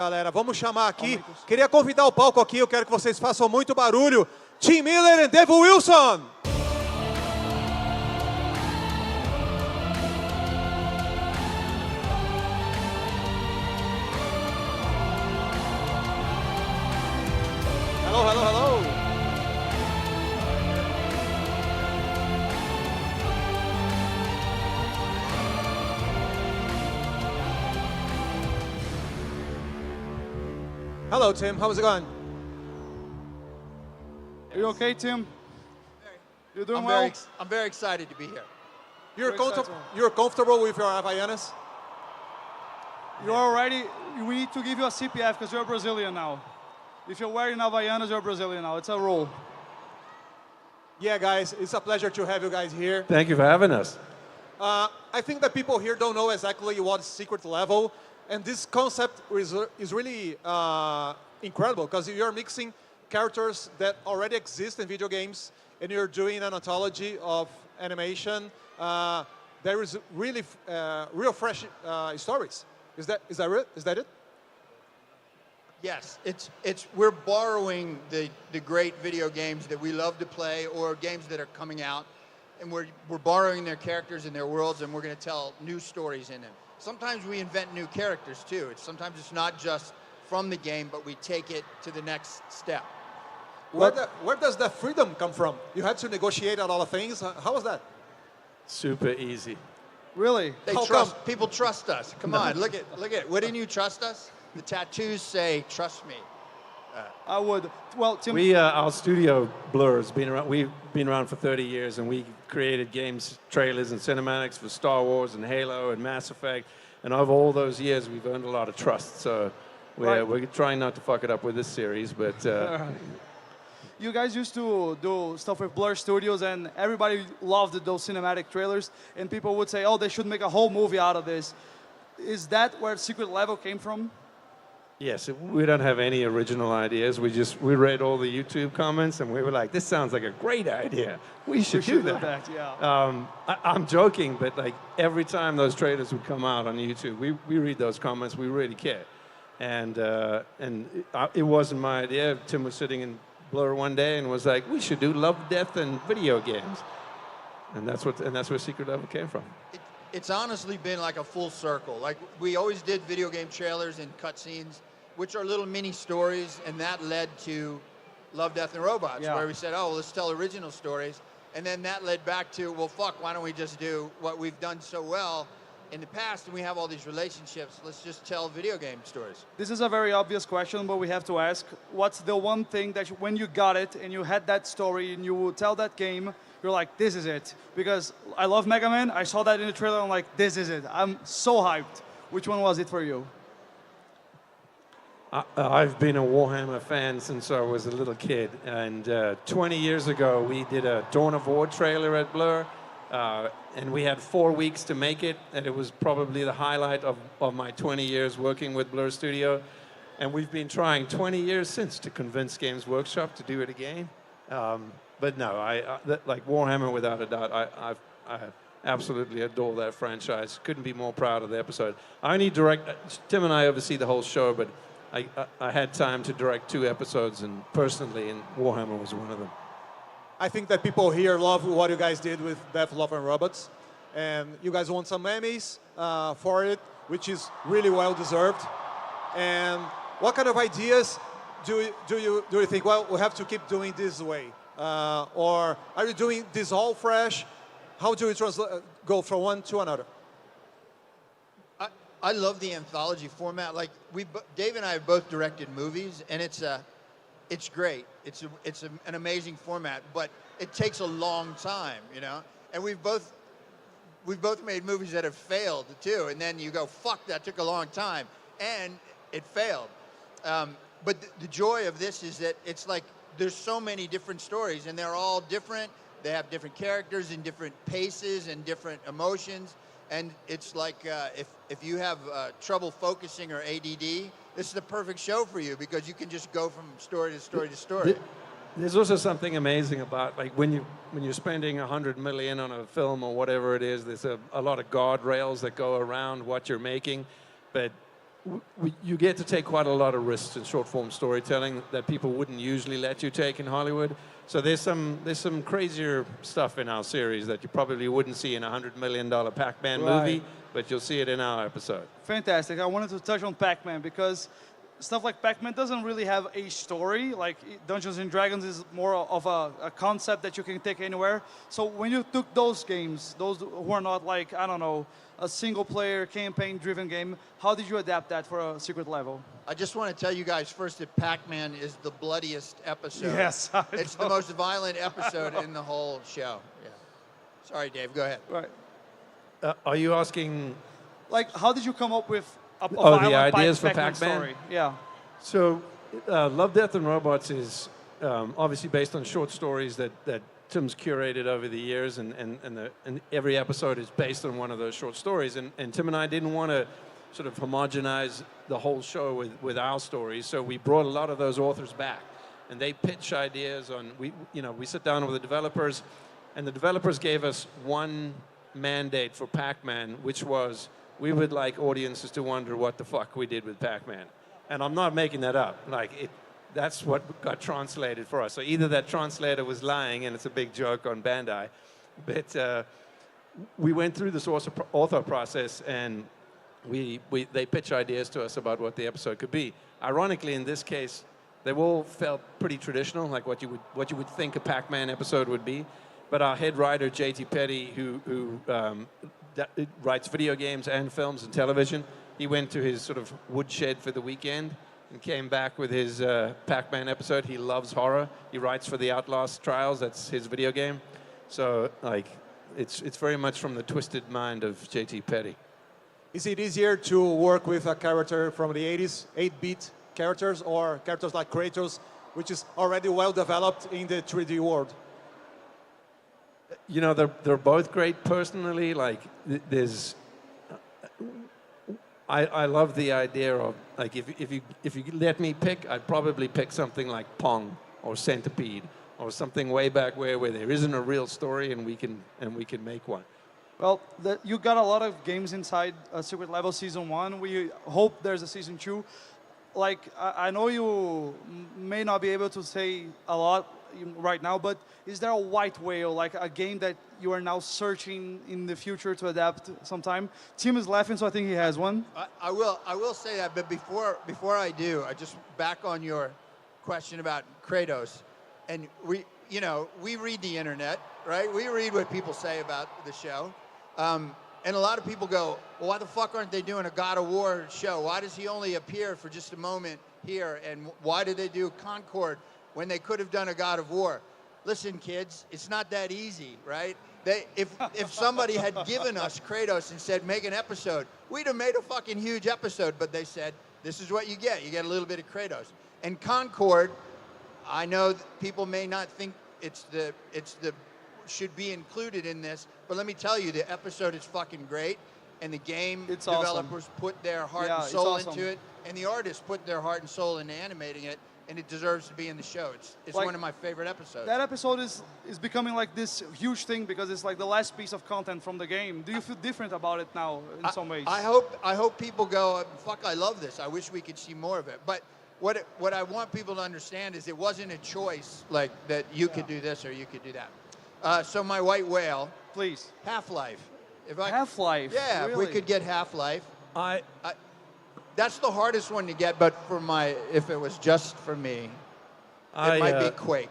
Galera, vamos chamar aqui. Queria convidar o palco aqui, eu quero que vocês façam muito barulho. Tim Miller e Dave Wilson. Hello, hello, hello. Hello, Tim. How's it going? Are you okay, Tim? You're doing well? I'm very excited to be here. You're comfortable with your Havaianas? You're already, we need to give you a CPF because you're Brazilian now. If you're wearing Havaianas, you're Brazilian now. It's a rule. Yeah, guys, it's a pleasure to have you guys here. Thank you for having us. I think that people here don't know exactly what is secret level, and this concept is really incredible because you're mixing characters that already exist in video games, and you're doing an anthology of animation. There is really real fresh stories. Is that it? Yes, we're borrowing the great video games that we love to play or games that are coming out, and we're borrowing their characters and their worlds, and we're going to tell new stories in them. Sometimes we invent new characters too. Sometimes it's not just from the game, but we take it to the next step. Where does that freedom come from? You had to negotiate a lot of things. How was that? Super easy. Really? People trust us. Come on, look at. Wouldn't you trust us? The tattoos say, "Trust me." I would. Well, Tim. Our studio Blur has been around. We've been around for 30 years, and we created games, trailers, and cinematics for Star Wars and Halo and Mass Effect. And over all those years, we've earned a lot of trust. So we're trying not to fuck it up with this series, but. You guys used to do stuff with Blur Studios, and everybody loved those cinematic trailers, and people would say, oh, they should make a whole movie out of this. Is that where Secret Level came from? Yes, we don't have any original ideas. We read all the YouTube comments, and we were like, this sounds like a great idea. We should do that. Yeah. I'm joking, but like every time those trailers would come out on YouTube, we read those comments, we really care. And it wasn't my idea. Tim was sitting in Blur one day and was like, we should do Love, Death, and video games. And that's where Secret Level came from. It's honestly been like a full circle. Like we always did video game trailers and cutscenes, which are little mini stories, and that led to Love, Death, and Robots, where we said, oh, well, let's tell original stories. And then that led back to, well, fuck, why don't we just do what we've done so well in the past, and we have all these relationships, let's just tell video game stories. This is a very obvious question, but we have to ask, what's the one thing that when you got it and you had that story and you would tell that game, you're like, this is it? Because I love Mega Man, I saw that in the trailer, I'm like, this is it. I'm so hyped. Which one was it for you? I've been a Warhammer fan since I was a little kid, and 20 years ago we did a Dawn of War trailer at Blur, and we had 4 weeks to make it, and it was probably the highlight of my 20 years working with Blur Studio. And we've been trying 20 years since to convince Games Workshop to do it again. But no, like Warhammer, without a doubt, I absolutely adore that franchise. Couldn't be more proud of the episode. Tim and I oversee the whole show, but I had time to direct 2 episodes, and personally, and Warhammer was one of them. I think that people here love what you guys did with Death, Love, and Robots. And you guys won some Emmys for it, which is really well deserved. And what kind of ideas do you think, well, we have to keep doing this way? Or are you doing this all fresh? How do you go from one to another? I love the anthology format. Like Dave and I have both directed movies, and it's great. It's an amazing format, but it takes a long time, you know. And we've both made movies that have failed too. And then you go, fuck, that took a long time, and it failed. But the joy of this is that it's like there's so many different stories, and they're all different. They have different characters and different paces and different emotions. And it's like if you have trouble focusing or ADD, this is the perfect show for you because you can just go from story to story to story. There's also something amazing about like when you're spending $100 million on a film or whatever it is. There's a lot of guardrails that go around what you're making, but you get to take quite a lot of risks in short form storytelling that people wouldn't usually let you take in Hollywood. So there's some crazier stuff in our series that you probably wouldn't see in a $100 million Pac-Man movie, but you'll see it in our episode. Fantastic. I wanted to touch on Pac-Man because stuff like Pac-Man doesn't really have a story. Like Dungeons and Dragons is more of a concept that you can take anywhere. So when you took those games, those who are not like, I don't know, a single player campaign driven game, how did you adapt that for a secret level? I just want to tell you guys first that Pac-Man is the bloodiest episode. Yes. It's the most violent episode in the whole show. Yeah. Sorry, Dave, go ahead. Right. Are you asking? Like, how did you come up with a the violent ideas for Pac-Man Pac-Man? story? Yeah. So, Love, Death, and Robots is obviously based on short stories that Tim's curated over the years, and every episode is based on one of those short stories. And Tim and I didn't want to sort of homogenize the whole show with our stories, so we brought a lot of those authors back, and they pitch ideas on. We sit down with the developers, and the developers gave us one mandate for Pac-Man, which was we would like audiences to wonder what the fuck we did with Pac-Man. And I'm not making that up. That's what got translated for us. So either that translator was lying, and it's a big joke on Bandai, but we went through this author process, and they pitch ideas to us about what the episode could be. Ironically, in this case, they all felt pretty traditional, like what you would think a Pac-Man episode would be. But our head writer, J.T. Petty, who writes video games and films and television, he went to his sort of woodshed for the weekend and came back with his Pac-Man episode. He loves horror. He writes for the Outlast Trials. That's his video game. So, it's very much from the twisted mind of J.T. Petty. Is it easier to work with a character from the 80s, 8-bit characters, or characters like Kratos, which is already well developed in the 3D world? You know, they're both great personally. I love the idea of, like, if you let me pick, I'd probably pick something like Pong or Centipede or something way back where there isn't a real story and we can make one. Well, you got a lot of games inside Secret Level Season 1. We hope there's a Season 2. Like, I know you may not be able to say a lot right now, but is there a white whale, like a game that you are now searching in the future to adapt sometime? Tim is laughing, so I think he has one. I will say that, but before I do, I just back on your question about Kratos, and we read the internet, right? We read what people say about the show. And a lot of people go, well, why the fuck aren't they doing a God of War show? Why does he only appear for just a moment here? And why did they do Concord when they could have done a God of War? Listen, kids, it's not that easy, right? If somebody had given us Kratos and said, make an episode, we'd have made a fucking huge episode. But they said, this is what you get. You get a little bit of Kratos. And Concord, I know that people may not think it's the should be included in this, but let me tell you, the episode is fucking great, and the game developers put their heart and soul into it, and the artists put their heart and soul into animating it, and it deserves to be in the show. It's like, one of my favorite episodes. That episode is becoming like this huge thing because it's like the last piece of content from the game. Do you feel different about it now in some ways? I hope people go, fuck, I love this. I wish we could see more of it. But what I want people to understand is it wasn't a choice like that you could do this or you could do that. So my white whale, please. Half-Life. Half-Life. Yeah, really? If we could get Half-Life. That's the hardest one to get, but if it was just for me, it might be Quake.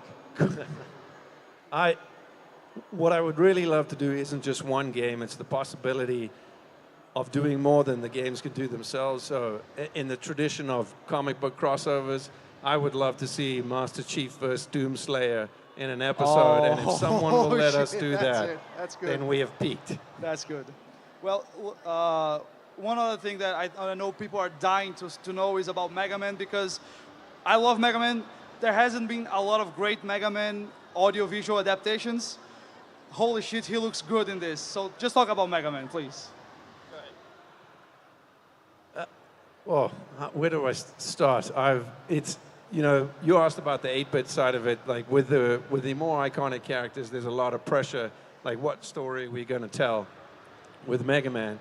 What I would really love to do isn't just one game; it's the possibility of doing more than the games can do themselves. So, in the tradition of comic book crossovers, I would love to see Master Chief versus Doomslayer in an episode, and if someone will let us do that, then we have peaked. That's good. Well, one other thing that I know people are dying to know is about Mega Man, because I love Mega Man. There hasn't been a lot of great Mega Man audio-visual adaptations. Holy shit, he looks good in this. So just talk about Mega Man, please. Where do I start? You asked about the 8-bit side of it. Like with the more iconic characters, there's a lot of pressure. Like, what story are we going to tell with Mega Man?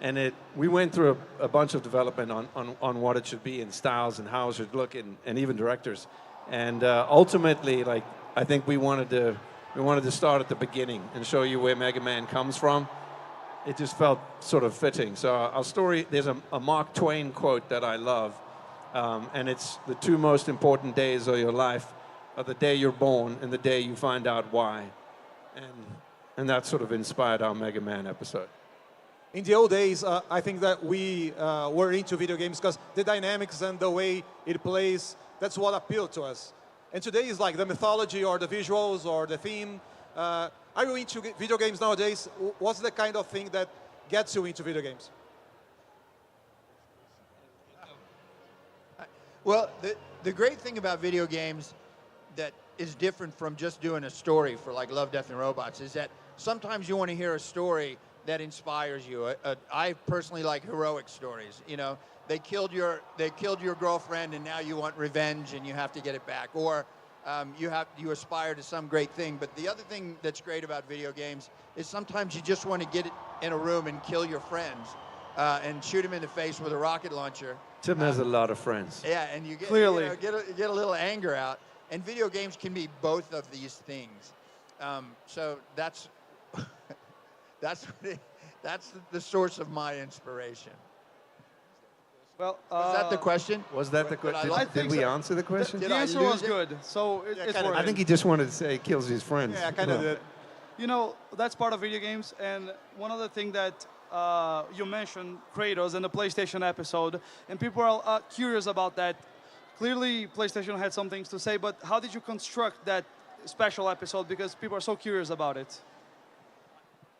And we went through a bunch of development on what it should be and styles and how it should look and even directors. And ultimately, like, I think we wanted to start at the beginning and show you where Mega Man comes from. It just felt sort of fitting. So our story, there's a Mark Twain quote that I love, and it's the two most important days of your life are the day you're born and the day you find out why. And that sort of inspired our Mega Man episode. In the old days, I think that we were into video games because the dynamics and the way it plays, that's what appealed to us. And today is like the mythology or the visuals or the theme. Are you into video games nowadays? What's the kind of thing that gets you into video games? Well, the great thing about video games that is different from just doing a story for like Love, Death, and Robots is that sometimes you want to hear a story that inspires you. I personally like heroic stories. You know, they killed your girlfriend and now you want revenge and you have to get it back, or you aspire to some great thing. But the other thing that's great about video games is sometimes you just want to get in a room and kill your friends and shoot them in the face with a rocket launcher. Tim has a lot of friends. Yeah, and you get, Clearly. get a little anger out. And video games can be both of these things. So that's that's the source of my inspiration. Well, Was that the question? Was that the question? Did we answer the question? Did the I answer lose was it? good, so it's kinda. working. I think he just wanted to say he kills his friends. Yeah, I kind of did. You know, that's part of video games, and one other thing that you mentioned, Kratos, in the PlayStation episode, and people are curious about that. Clearly, PlayStation had some things to say, but how did you construct that special episode? Because people are so curious about it.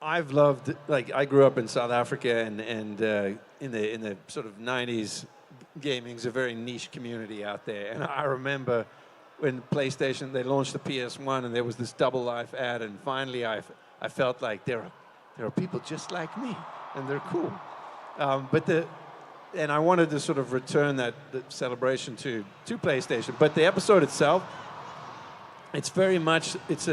I've loved, like, I grew up in South Africa, and in the sort of 90s, gaming's a very niche community out there. And I remember when PlayStation, they launched the PS1, and there was this Double Life ad, and finally I felt like there are people just like me, and they're cool. And I wanted to sort of return the celebration to PlayStation. But the episode itself, it's very much, it's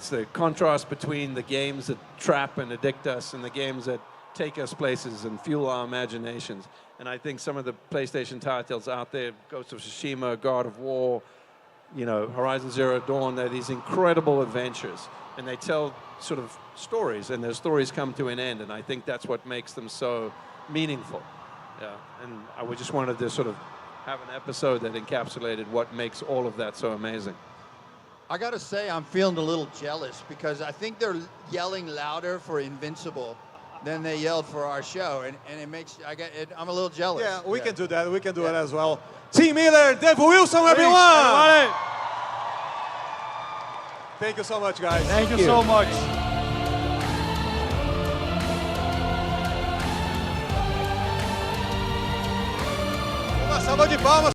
the contrast between the games that trap and addict us and the games that take us places and fuel our imaginations. And I think some of the PlayStation titles out there, Ghost of Tsushima, God of War, you know, Horizon Zero Dawn, they're these incredible adventures. And they tell sort of stories, and their stories come to an end. And I think that's what makes them so meaningful. Yeah, and I just wanted to sort of have an episode that encapsulated what makes all of that so amazing. I gotta say, I'm feeling a little jealous because I think they're yelling louder for Invincible than they yelled for our show, and it makes I'm a little jealous. Yeah, we can do that. We can do it as well. Team Miller, Dave Wilson, everyone! Everybody, Thank you so much, guys. thank you so much. Uma salva de palmas.